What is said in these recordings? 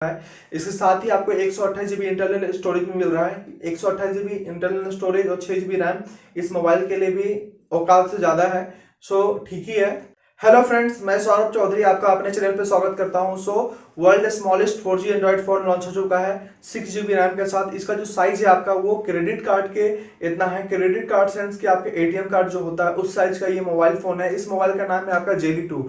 है। इसके साथ ही आपको 128 GB इंटरनल स्टोरेज भी मिल रहा है। 128 GB इंटरनल स्टोरेज और 6 GB रैम इस मोबाइल के लिए भी औकात से ज़्यादा है। सो ठीक ही है। हेलो फ्रेंड्स, मैं सौरभ चौधरी आपका अपने चैनल पे स्वागत करता हूं। World smallest 4G Android phone launch हो चुका है 6 GB रैम के साथ। इसका जो साइज है आपका वो क्रेडिट कार्ड के इतना है। क्रेडिट कार्ड सेंस कि आपके ATM कार्ड जो होता है उस साइज का ये मोबाइल फोन है। इस मोबाइल का नाम है आपका जेली 2।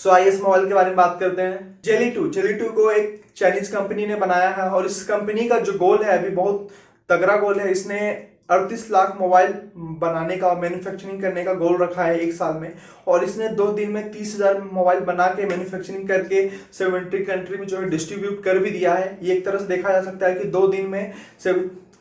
आइए इस मोबाइल के बारे में बात करते हैं। जेली 2 को एक चाइनीज कंपनी ने बनाया है और इस कंपनी का जो गोल है अभी बहुत तगड़ा गोल है। इसने 38 लाख मोबाइल बनाने का, मैन्युफैक्चरिंग करने का गोल रखा है 1 साल में। और इसने 2 दिन में 30,000 मोबाइल बना के मैन्युफैक्चरिंग करके 70 कंट्री में जो है डिस्ट्रीब्यूट कर भी दिया है। ये एक तरह से देखा जा सकता है कि 2 दिन में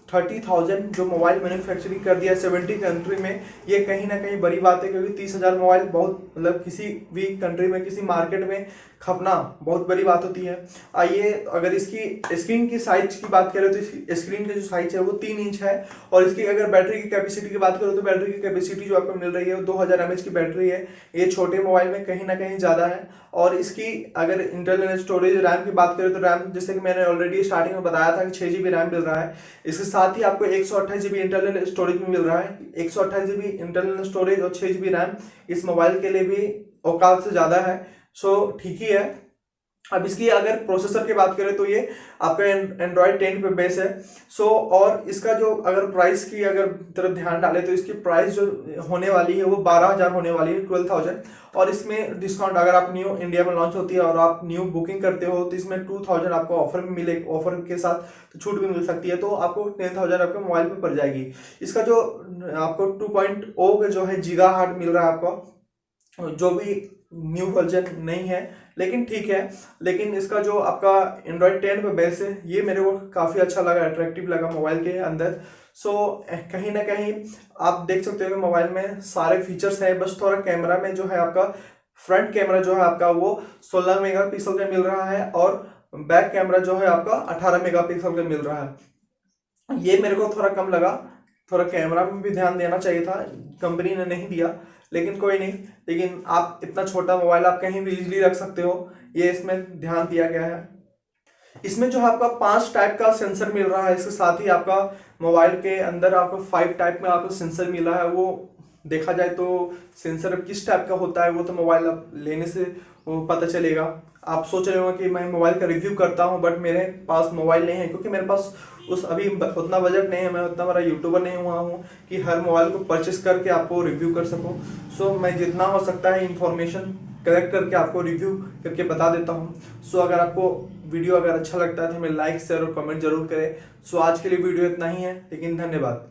30,000 जो मोबाइल मैन्युफैक्चरिंग कर दिया 70 कंट्री में। ये कहीं ना कहीं बड़ी बात है, क्योंकि 30,000 मोबाइल बहुत मतलब किसी भी कंट्री में, किसी मार्केट में खपना बहुत बड़ी बात होती है। आइए अगर इसकी स्क्रीन की साइज की बात करें तो इसकी स्क्रीन की जो साइज है वो 3 इंच है। और इसकी अगर बैटरी की कैपेसिटी की बात करें तो बैटरी की कैपेसिटी जो आपको मिल रही है वो 2000 mAh की बैटरी है। ये छोटे मोबाइल में कहीं ना कहीं ज़्यादा है। और इसकी अगर इंटरनल स्टोरेज रैम की बात करें तो रैम, जैसे कि मैंने ऑलरेडी स्टार्टिंग में बताया था कि 6 GB रैम मिल रहा है। इसके साथ ही आपको 128 GB इंटरनल स्टोरेज भी मिल रहा है। 128 GB इंटरनल स्टोरेज और 6 GB रैम इस मोबाइल के लिए भी औकात से ज़्यादा है। सो ठीक ही है। अब इसकी अगर प्रोसेसर की बात करें तो ये आपका एंड्रॉयड 10 पे बेस है। और इसका जो अगर प्राइस की अगर तरफ ध्यान डालें तो इसकी प्राइस जो होने वाली है वो 12,000 होने वाली है, 12,000। और इसमें डिस्काउंट अगर आप न्यू इंडिया में लॉन्च होती है और आप न्यू बुकिंग करते हो तो इसमें 2,000 आपको ऑफर में मिले, ऑफर के साथ तो छूट भी मिल सकती है। तो आपको 10,000 आपके मोबाइल पे पड़ जाएगी। इसका जो आपको 2.0 का जो है गीगा हर्ट्ज मिल रहा है आपको, जो भी न्यू वर्जन नहीं है लेकिन ठीक है। लेकिन इसका जो आपका एंड्रॉयड 10 पे बेस है ये मेरे को काफ़ी अच्छा लगा, अट्रैक्टिव लगा मोबाइल के अंदर। कहीं ना कहीं आप देख सकते हो कि मोबाइल में सारे फीचर्स हैं। बस थोड़ा कैमरा में जो है आपका फ्रंट कैमरा जो है आपका वो 16 मेगापिक्सल का मिल रहा है और बैक कैमरा जो है आपका 18 मेगापिक्सल का मिल रहा है। ये मेरे को थोड़ा कम लगा। थोड़ा कैमरा में भी ध्यान देना चाहिए था, कंपनी ने नहीं दिया, लेकिन कोई नहीं। लेकिन आप इतना छोटा मोबाइल आप कहीं भी इजीली रख सकते हो, ये इसमें ध्यान दिया गया है। इसमें जो है आपका 5 टाइप का सेंसर मिल रहा है। इसके साथ ही आपका मोबाइल के अंदर आपको 5 टाइप में आपको सेंसर मिला है। वो देखा जाए तो सेंसर किस टाइप का होता है वो तो मोबाइल अब लेने से वो पता चलेगा। आप सोच रहे हो कि मैं मोबाइल का रिव्यू करता हूं बट मेरे पास मोबाइल नहीं है, क्योंकि मेरे पास अभी उतना बजट नहीं है, मैं उतना बड़ा यूट्यूबर नहीं हुआ हूँ कि हर मोबाइल को परचेस करके आपको रिव्यू कर सकूँ। मैं जितना हो सकता है इंफॉर्मेशन कलेक्ट करके आपको रिव्यू करके बता देता हूँ। अगर आपको वीडियो अगर अच्छा लगता है तो हमें लाइक, शेयर और कमेंट जरूर करें। आज के लिए वीडियो इतना ही है, लेकिन धन्यवाद।